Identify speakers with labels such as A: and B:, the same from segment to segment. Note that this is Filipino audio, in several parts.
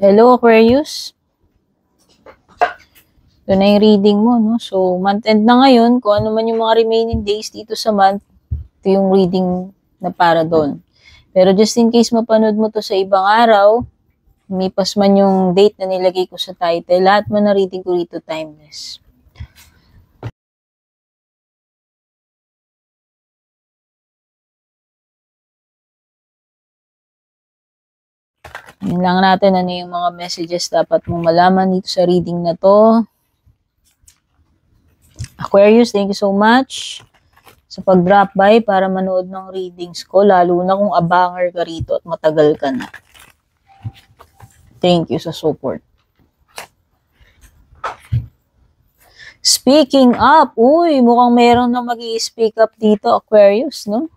A: Hello, Aquarius. Ito na yung reading mo, no? So, month end na ngayon. Kung ano man yung mga remaining days dito sa month, ito yung reading na para doon. Pero just in case mapanood mo to sa ibang araw, umipas man yung date na nilagay ko sa title, lahat man na reading ko rito timeless. Yun lang natin ano yung mga messages dapat mong malaman dito sa reading na to. Aquarius, thank you so much sa pag-drop by para manood ng readings ko, lalo na kung abanger ka rito at matagal ka na. Thank you sa support. Speaking up, uy, mukhang meron na mag-i-speak up dito, Aquarius, no?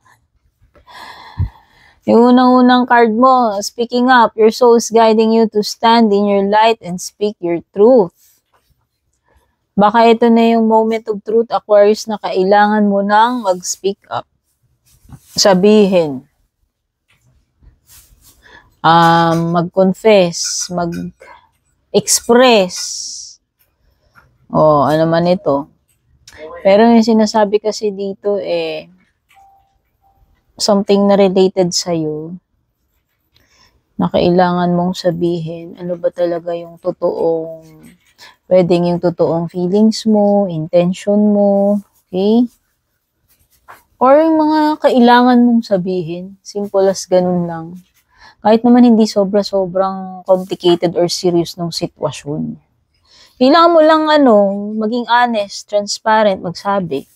A: Yung unang-unang card mo, speaking up, your soul is guiding you to stand in your light and speak your truth. Baka ito na yung moment of truth, Aquarius, na kailangan mo nang mag-speak up. Sabihin. Mag-confess, mag-express. Ano man ito. Pero yung sinasabi kasi dito something na related sa'yo na kailangan mong sabihin. Ano ba talaga yung pwedeng yung totoong feelings mo, intention mo, okay? Or yung mga kailangan mong sabihin. Simple as ganun lang. Kahit naman hindi sobrang complicated or serious ng sitwasyon. Kailangan mo lang maging honest, transparent, magsabi,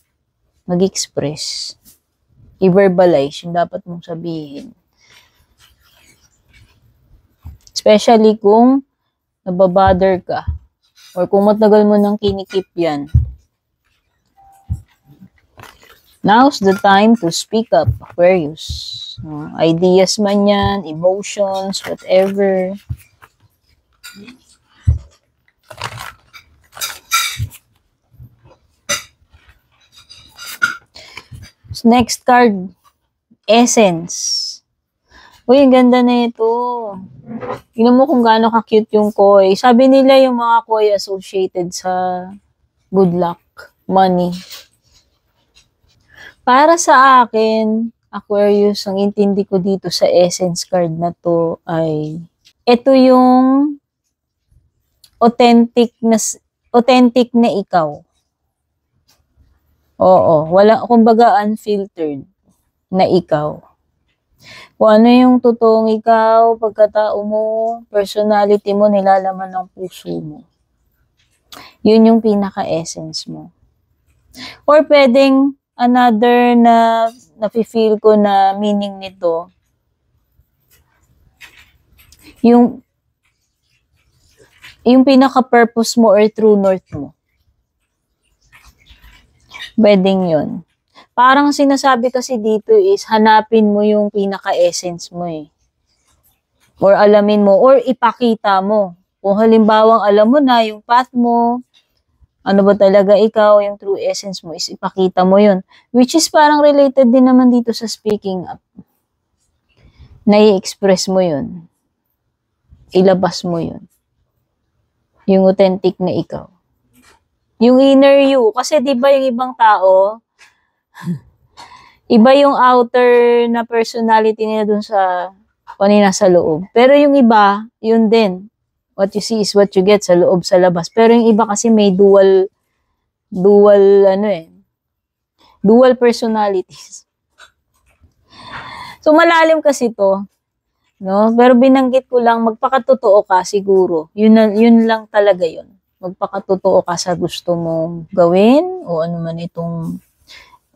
A: mag-express, i-verbalize yung dapat mong sabihin. Especially kung nababother ka or kung matagal mo nang kinikip yan. Now's the time to speak up, Aquarius. Ideas man yan, emotions, whatever. Next card, Essence. Uy, ang ganda na ito. Tingnan mo kung gaano ka-cute yung koi. Sabi nila yung mga koi associated sa good luck, money. Para sa akin, Aquarius, ang intindi ko dito sa Essence card na to ay ito yung authentic na ikaw. Kumbaga unfiltered na ikaw. Kung ano yung totoong ikaw, pagkatao mo, personality mo, nilalaman ng puso mo. Yun yung pinaka-essence mo. Or pwedeng another na nafe-feel ko na meaning nito, yung pinaka-purpose mo or true north mo. Pwedeng yun. Parang sinasabi kasi dito is hanapin mo yung pinaka-essence mo Or alamin mo, or ipakita mo. Kung halimbawang alam mo na yung path mo, ano ba talaga ikaw, yung true essence mo is ipakita mo yun. Which is parang related din naman dito sa speaking up. Nai-express mo yun. Ilabas mo yun. Yung authentic na ikaw. Yung inner you. Kasi di ba yung ibang tao, iba yung outer na personality nila dun sa nasa loob. Pero yung iba, yun din. What you see is what you get sa loob, sa labas. Pero yung iba kasi may dual personalities. So malalim kasi to, no? Pero binanggit ko lang, magpakatotoo ka siguro. Yun lang talaga yun. Magpakatotoo ka sa gusto mong gawin o ano man itong,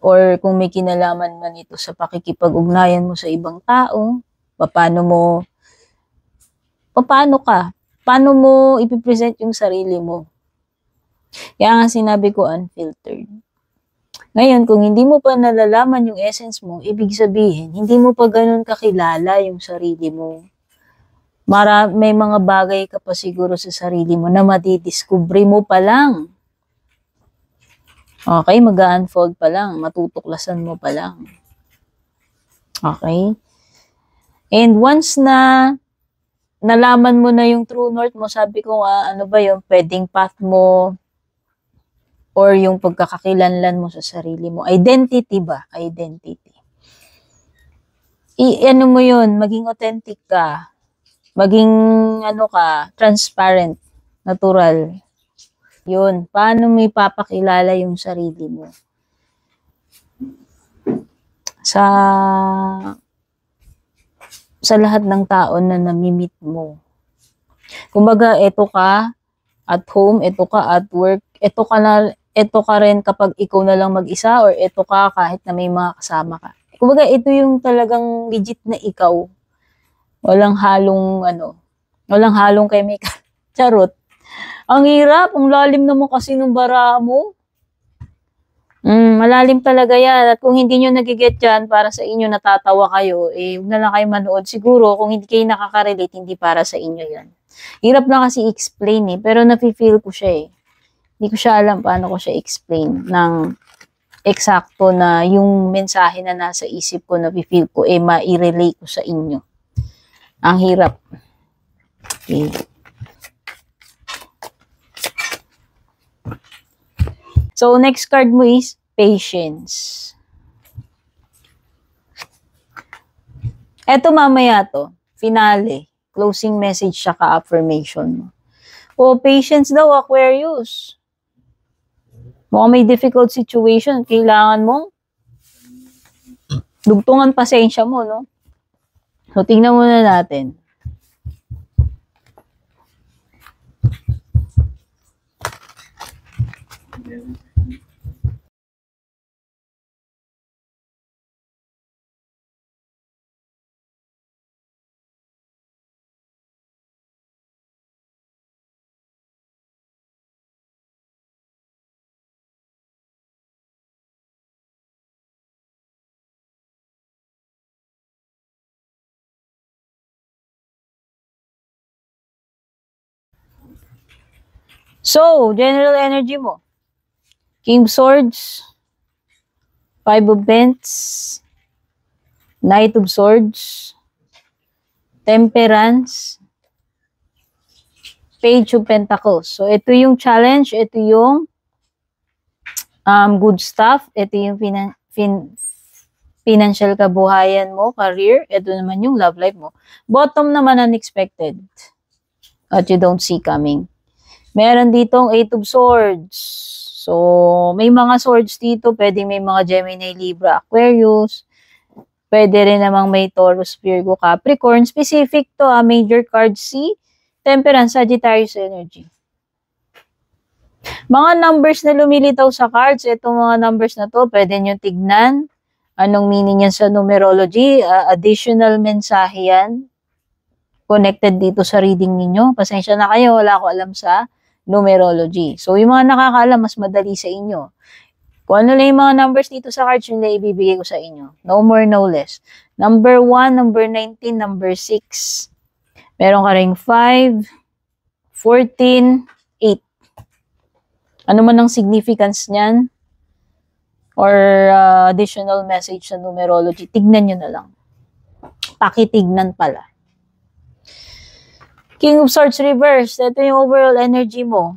A: or kung may kinalaman man ito sa pakikipag-ugnayan mo sa ibang tao, paano mo ipipresent yung sarili mo. Kaya nga sinabi ko unfiltered. Ngayon, kung hindi mo pa nalalaman yung essence mo, ibig sabihin, hindi mo pa ganun kakilala yung sarili mo. May mga bagay ka pa siguro sa sarili mo na madidiscovery mo pa lang. Okay, mag-unfold pa lang, matutuklasan mo pa lang. Okay? And once na nalaman mo na yung true north mo, sabi ko nga, ano ba yung pwedeng path mo or yung pagkakakilanlan mo sa sarili mo. Identity ba? Identity. Ano mo yun, maging authentic ka, maging ano ka, transparent, natural. Yun, paano mo ipapakilala yung sarili mo? Sa lahat ng tao na namimit mo. Kumbaga, eto ka at home, eto ka at work, eto ka rin kapag ikaw na lang mag-isa or eto ka kahit na may mga kasama ka. Kumbaga, ito yung talagang legit na ikaw. Walang halong chemical. Charot. Ang hirap, ang lalim naman kasi ng bara mo. Malalim talaga yan. At kung hindi nyo nagiget yan, para sa inyo, natatawa kayo, huwag na lang kayo manood. Siguro, kung hindi kayo nakaka-relate, hindi para sa inyo yan. Hirap na kasi explain pero nafe-feel ko siya Hindi ko siya alam paano ko siya explain ng eksakto na yung mensahe na nasa isip ko, nafe-feel ko, ma-relate ko sa inyo. Ang hirap. Okay. So, next card mo is patience. Eto mamaya to, finale, closing message siya ka-affirmation mo. Patience daw, Aquarius. Mukhang may difficult situation, kailangan mong dugtungan pasensya mo, no? So, tingnan muna natin. So, general energy mo. King of Swords, Five of Pentacles, Knight of Swords, Temperance, Page of Pentacles. So, ito yung challenge, ito yung good stuff, ito yung financial kabuhayan mo, career, ito naman yung love life mo. Bottom naman, unexpected. What you don't see coming. Meron ditong Eight of Swords. So, may mga swords dito. Pwede may mga Gemini, Libra, Aquarius. Pwede rin namang may Taurus, Virgo, Capricorn. Specific to, major card C, Temperance, Sagittarius energy. Mga numbers na lumilitaw sa cards, itong mga numbers na to, pwede nyo tignan. Anong meaning yan sa numerology? Additional mensahe yan. Connected dito sa reading ninyo. Pasensya na kayo, wala ko alam sa numerology. So, yung mga nakakaalam, mas madali sa inyo. Kung ano lang yung mga numbers dito sa cards, yun na ibibigay ko sa inyo. No more, no less. Number 1, number 19, number 6. Meron ka ring 5, 14, 8. Ano man ang significance niyan? Or additional message sa numerology, tignan nyo na lang. Pakitignan pala. King of Swords reverse. Ito yung overall energy mo.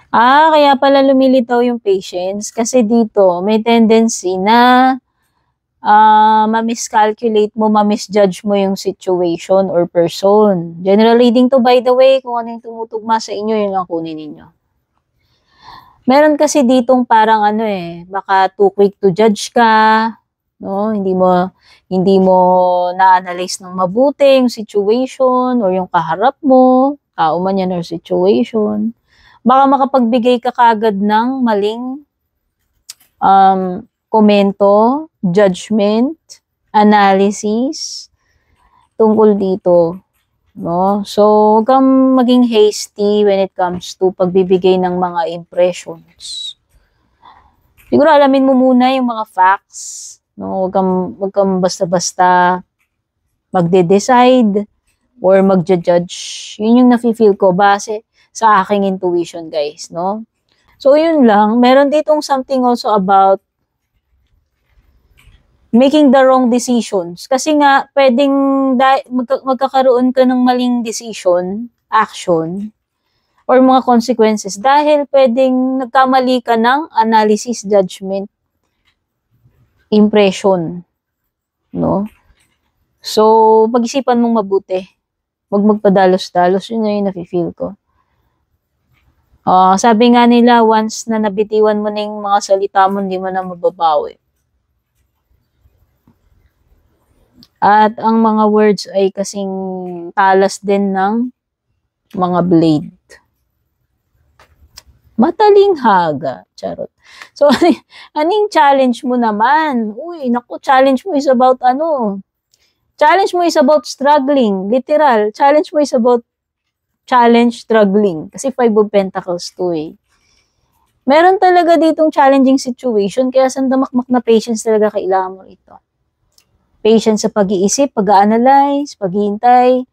A: Kaya pala lumilitaw yung patience. Kasi dito, may tendency na ma-miscalculate mo, ma-misjudge mo yung situation or person. General reading to, by the way, kung ano yung tumutugma sa inyo, yun ang kunin ninyo. Meron kasi ditong parang baka too quick to judge ka, no? Hindi mo na-analyze ng mabuti yung situation or yung kaharap mo, tao man yan or situation. Baka makapagbigay ka kagad ng maling komento, judgment, analysis tungkol dito, no? So, huwag kang maging hasty when it comes to pagbibigay ng mga impressions. Siguro alamin mo muna yung mga facts, no? Huwag kang basta-basta magde-decide or magja-judge. Yun yung nafe-feel ko base sa aking intuition, guys, no? So, yun lang. Meron ditong something also about making the wrong decisions. Kasi nga, pwedeng magkakaroon ka ng maling decision, action, or mga consequences dahil pwedeng nagkamali ka ng analysis, judgment, impression. No? So, pag-isipan mong mabuti. Huwag magpadalos-dalos. Yun na yung nafe-feel ko. Sabi nga nila, once na nabitiwan mo na yung mga salita mo, hindi mo na mababawi. At ang mga words ay kasing talas din ng mga blade. Matalinghaga. Charot. So, anong challenge mo naman? Uy, naku, challenge mo is about ano? Challenge mo is about struggling. Literal. Challenge mo is about struggling. Kasi 5 of Pentacles to eh. Meron talaga ditong challenging situation, kaya sandamakmak na patience talaga kailangan mo ito. Patience sa pag-iisip, pag-analyze, paghihintay,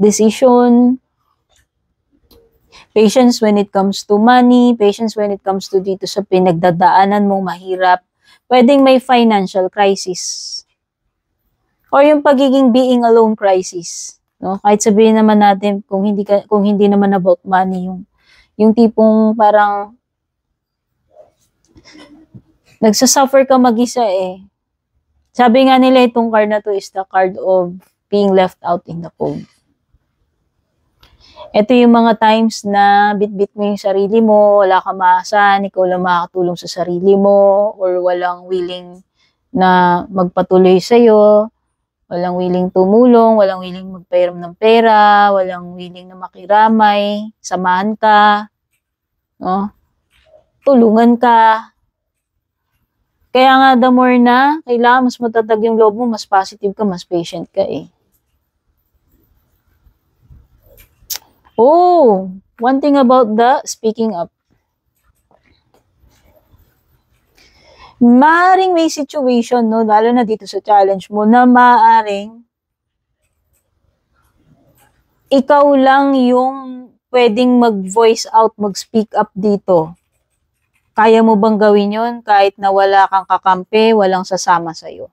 A: decision, patience when it comes to money, patience when it comes to dito sa pinagdadaanan mong mahirap. Pwedeng may financial crisis. Or yung pagiging being alone crisis. No? Kahit sabihin naman natin kung hindi naman about money, yung tipong parang nagsasuffer ka mag-isa eh. Sabi nga nila itong card na to is the card of being left out in the cold. Ito yung mga times na bit-bit mo yung sarili mo, wala kang maasahan, ikaw lang makakatulong sa sarili mo, or walang willing na magpatuloy sa'yo, walang willing tumulong, walang willing magpairam ng pera, walang willing na makiramay, samahan ka, no? Tulungan ka. Kaya nga, the more na, kailangan mas matatag yung loob mo, mas positive ka, mas patient ka eh. Oh, one thing about the speaking up. Maaring may situation, no, lalo na dito sa challenge mo, na maaring ikaw lang yung pwedeng mag-voice out, mag-speak up dito. Kaya mo bang gawin yon kahit na wala kang kakampi, walang sasama sa'yo?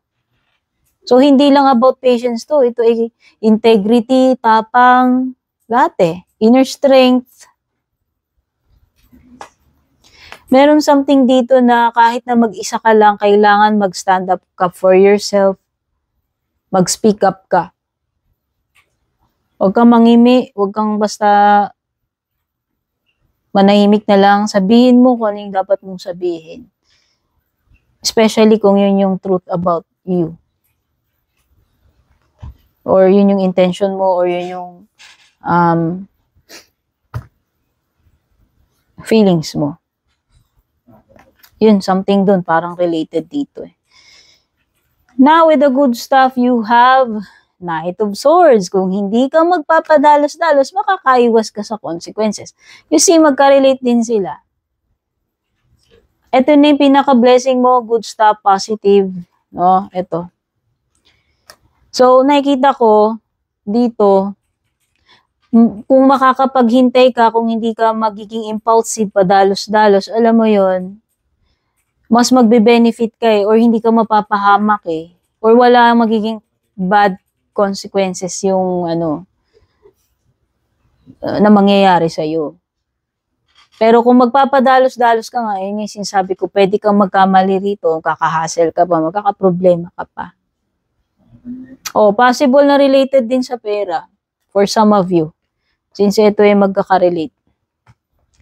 A: So, hindi lang about patience to. Ito ay integrity, tapang, lahat eh. Inner strength. Meron something dito na kahit na mag-isa ka lang, kailangan mag-stand up ka for yourself. Mag-speak up ka. Huwag kang mangimi, huwag kang basta manahimik na lang, sabihin mo kung ano yung dapat mong sabihin. Especially kung yun yung truth about you. Or yun yung intention mo, or yun yung feelings mo. Yun, something dun, parang related dito eh. Now, with the good stuff, you have Knight of Swords. Kung hindi ka magpapadalos-dalos, makakaiwas ka sa consequences. You see, magka-relate din sila. Ito na yung pinaka-blessing mo, good stuff, positive. No? Ito. So, nakikita ko dito, kung makakapaghintay ka, kung hindi ka magiging impulsive, padalos-dalos, alam mo yon, mas magbe-benefit ka eh, or hindi ka mapapahamak eh, or wala magiging bad consequences yung na mangyayari sa'yo. Pero kung magpapadalos-dalos ka nga, yun yung sinasabi ko, pwede kang magkamali rito, kakahassle ka pa, magkakaproblema ka pa. O, possible na related din sa pera for some of you. Since ito ay magkaka-relate.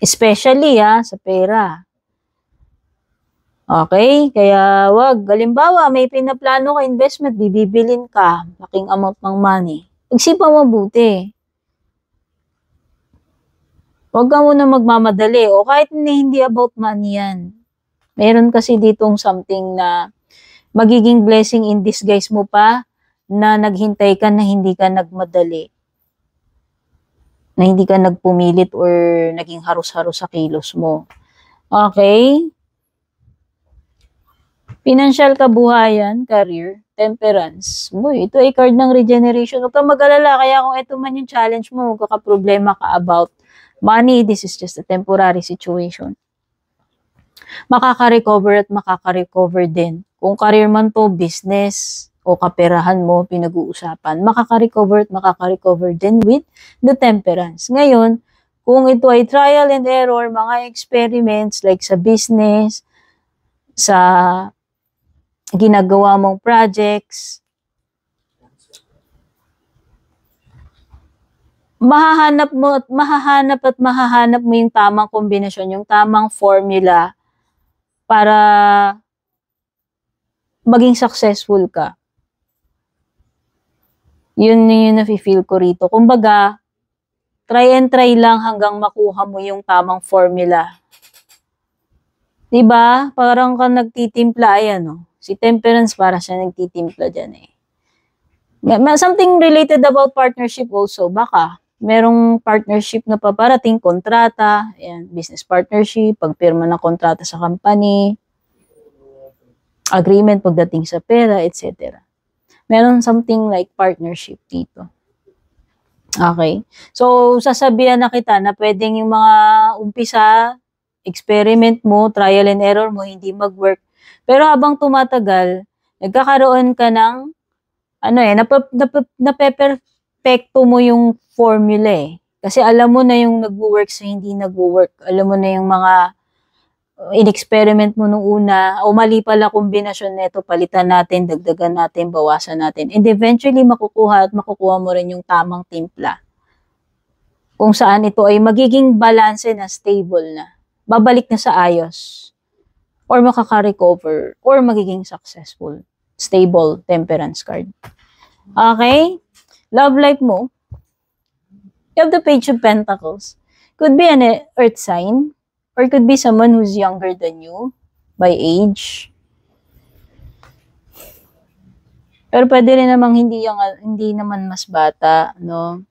A: Especially sa pera. Okay? Kaya wag. Halimbawa, may pinaplano ka investment, bibibilin ka, laking amount ng money. Pagsipa mabuti. Huwag ka muna magmamadali. O kahit hindi about money yan. Meron kasi ditong something na magiging blessing in disguise mo pa na naghintay ka na hindi ka nagmadali. Na hindi ka nagpumilit or naging harus-harus sa kilos mo. Okay? Financial kabuhayan, career, temperance. Boy, ito ay card ng regeneration. Huwag kang mag-alala. Kaya kung ito man yung challenge mo, magkakaproblema ka about money, this is just a temporary situation. makaka-recover at makaka-recover din. Kung career man to, business, o kaperahan mo, pinag-uusapan, makaka-recover at makaka-recover din with the temperance. Ngayon, kung ito ay trial and error, mga experiments like sa business, sa ginagawa mong projects, mahahanap mo yung tamang kombinasyon, yung tamang formula para maging successful ka. Yun yung nafe-feel ko rito. Kumbaga, try and try lang hanggang makuha mo yung tamang formula. Diba? Parang ka nagtitimpla, ayan o. Si Temperance para siya nagtitimpla dyan eh. Something related about partnership also. Baka, merong partnership na paparating, kontrata, ayan, business partnership, pagpirma ng kontrata sa company, agreement pagdating sa pera, etc. Meron something like partnership dito. Okay. So, sasabihan na kita na pwedeng yung mga umpisa, experiment mo, trial and error mo, hindi mag-work. Pero habang tumatagal, nagkakaroon ka ng, nape-perfecto mo yung formula eh. Kasi alam mo na yung nag-work sa hindi nag-work. Alam mo na yung mga in-experiment mo nung una, o mali pala kombinasyon nito, palitan natin, dagdagan natin, bawasan natin. And eventually, makukuha mo rin yung tamang timpla. Kung saan ito ay magiging balance na, stable na. Babalik na sa ayos. Or makaka-recover. Or magiging successful. Stable temperance card. Okay? Love life mo. You have the Page of Pentacles. Could be an earth sign. Or could be someone who's younger than you by age. Pero pwede rin namang hindi naman mas bata, no?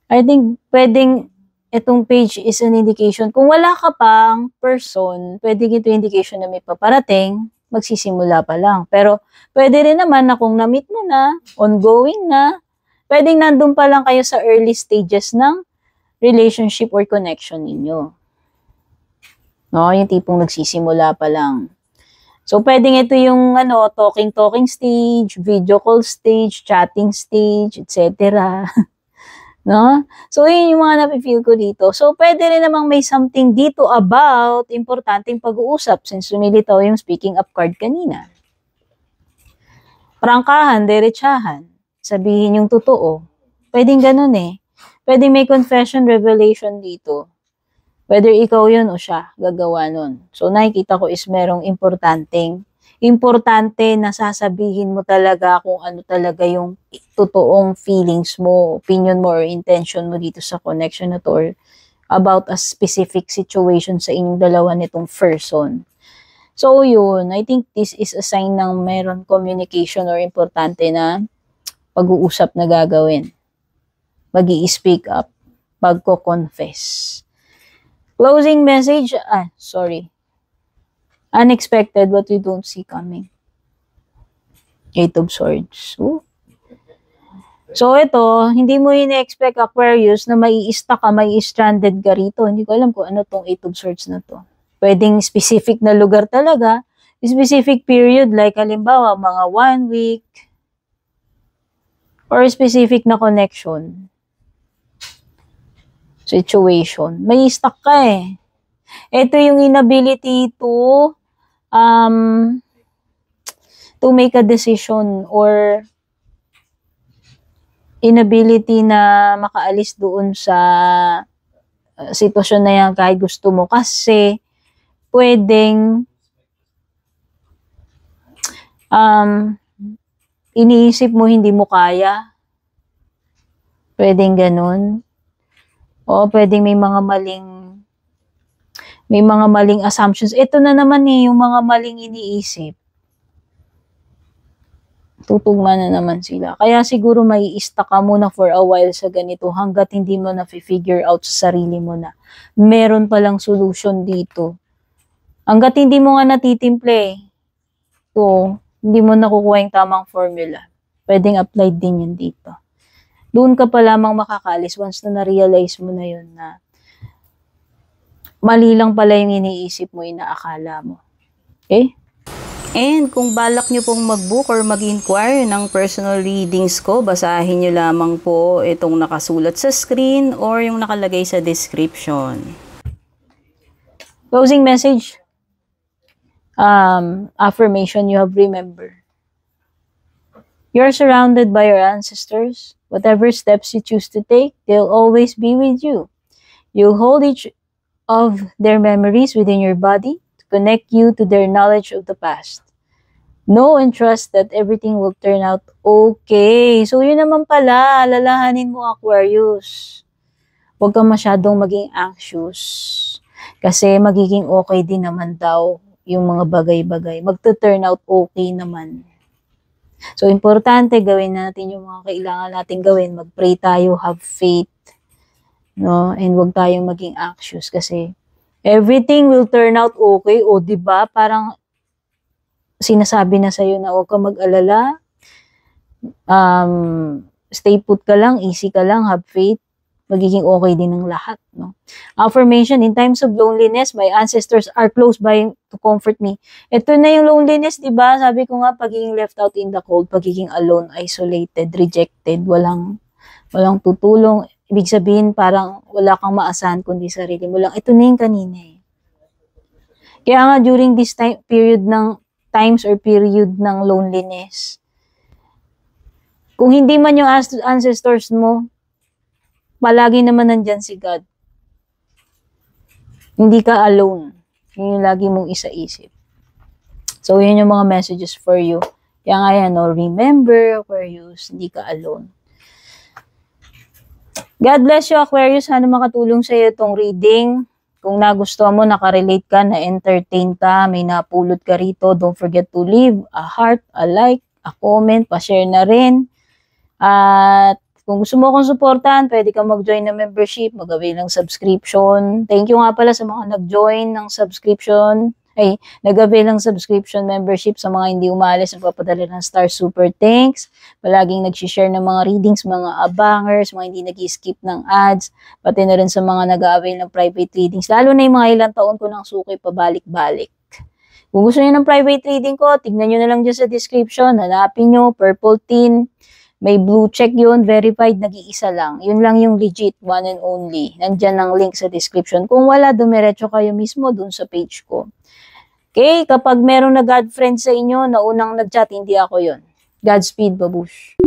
A: I think pwedeng itong page is an indication. Kung wala ka pang person, pwede ito indication na may paparating, magsisimula pa lang. Pero pwede rin naman na kung na-meet mo na, ongoing na, pwedeng nandun pa lang kayo sa early stages ng relationship or connection ninyo. No, yung tipong nagsisimula pa lang. So, pwedeng ito yung talking stage, video call stage, chatting stage, etc. No? So, yun yung mga nafe-feel ko dito. So, pwede rin namang may something dito about importanteng pag-uusap since sumilitaw yung speaking up card kanina. Prangkahan, derechahan. Sabihin yung totoo. Pwedeng ganun eh. Pwedeng may confession, revelation dito. Whether ikaw yun o siya, gagawa nun. So, nakikita ko is merong importante na sasabihin mo talaga kung ano talaga yung totoong feelings mo, opinion mo, or intention mo dito sa connection na to, or about a specific situation sa inyong dalawa nitong person. So, yun. I think this is a sign ng meron communication or importante na pag-uusap na gagawin. Mag-i-speak up. Pagko-confess. Closing message, unexpected, what you don't see coming. 8 of Swords. Ooh. So, ito, hindi mo ina-expect, Aquarius, na mai-stuck ka, mai-stranded ka rito. Hindi ko alam kung ano tong 8 of Swords na to. Pwedeng specific na lugar talaga, specific period, like halimbawa, mga 1 week, or specific na connection. Situation. May stuck ka eh. Ito yung inability to make a decision or inability na makaalis doon sa sitwasyon na yan kahit gusto mo kasi pwedeng iniisip mo hindi mo kaya. Pwedeng ganun. O pwedeng may mga maling assumptions. Ito na naman eh, yung mga maling iniisip. Tutugma na naman sila. Kaya siguro may i-stuck ka muna for a while sa ganito hanggat hindi mo na-figure out sa sarili mo na meron palang solution dito. Hanggat hindi mo nga natitimple, so hindi mo nakukuha yung tamang formula. Pwedeng applied din yun dito. Doon ka pa lamang makakalis once na na-realize mo na yun na mali lang pala yung iniisip mo, inaakala mo. Okay?
B: And kung balak nyo pong mag-book or mag-inquire ng personal readings ko, basahin nyo lamang po itong nakasulat sa screen or yung nakalagay sa description.
A: Closing message. Affirmation you have remembered. You're surrounded by your ancestors. Whatever steps you choose to take, they'll always be with you. You'll hold each of their memories within your body to connect you to their knowledge of the past. Know and trust that everything will turn out okay. So, yun naman pala. Alalahanin mo, Aquarius. Huwag kang masyadong maging anxious. Kasi magiging okay din naman daw yung mga bagay-bagay. Magta-turn out okay naman. So, importante, gawin natin yung mga kailangan natin gawin. Mag-pray tayo, have faith. No? And huwag tayong maging anxious kasi everything will turn out okay. O, diba? Parang sinasabi na sa'yo na huwag kang mag-alala. Stay put ka lang, easy ka lang, have faith. Magiging okay din ng lahat. No? Affirmation, in times of loneliness, my ancestors are close by to comfort me. Ito na yung loneliness, diba? Sabi ko nga, pagiging left out in the cold, pagiging alone, isolated, rejected, walang tutulong. Ibig sabihin, parang wala kang maasahan kundi sarili mo lang. Ito na yung kanina eh. Kaya nga, during this period ng loneliness, kung hindi man yung ancestors mo, palagi naman nandyan si God. Hindi ka alone. Yun yung lagi mong isaisip. So, yun yung mga messages for you. Kaya nga yan, no? Remember, Aquarius, hindi ka alone. God bless you, Aquarius. Sana makatulong sa iyo itong reading. Kung nagustuhan mo, nakarelate ka, na-entertain ka, may napulot ka rito, don't forget to leave a heart, a like, a comment, pa-share na rin. At kung gusto mo akong supportahan, pwede kang mag-join ng membership, mag-avail ng subscription. Thank you nga pala sa mga nag-join ng subscription, nag-avail ng subscription membership sa mga hindi umalis, nagpapadala ng star super thanks. Palaging nag-share ng mga readings, mga abangers, mga hindi nag-skip ng ads, pati na rin sa mga nag-avail ng private readings. Lalo na yung mga ilang taon ko ng suki pabalik-balik. Kung gusto niyo ng private reading ko, tignan nyo na lang dyan sa description. Hanapin nyo, Purple Teen. May blue check yun, verified, nag-iisa lang. Yun lang yung legit, one and only. Nandyan ang link sa description. Kung wala, dumiretso kayo mismo dun sa page ko. Okay, kapag merong na God friend sa inyo, na unang nag-chat, hindi ako yun. Godspeed, babush.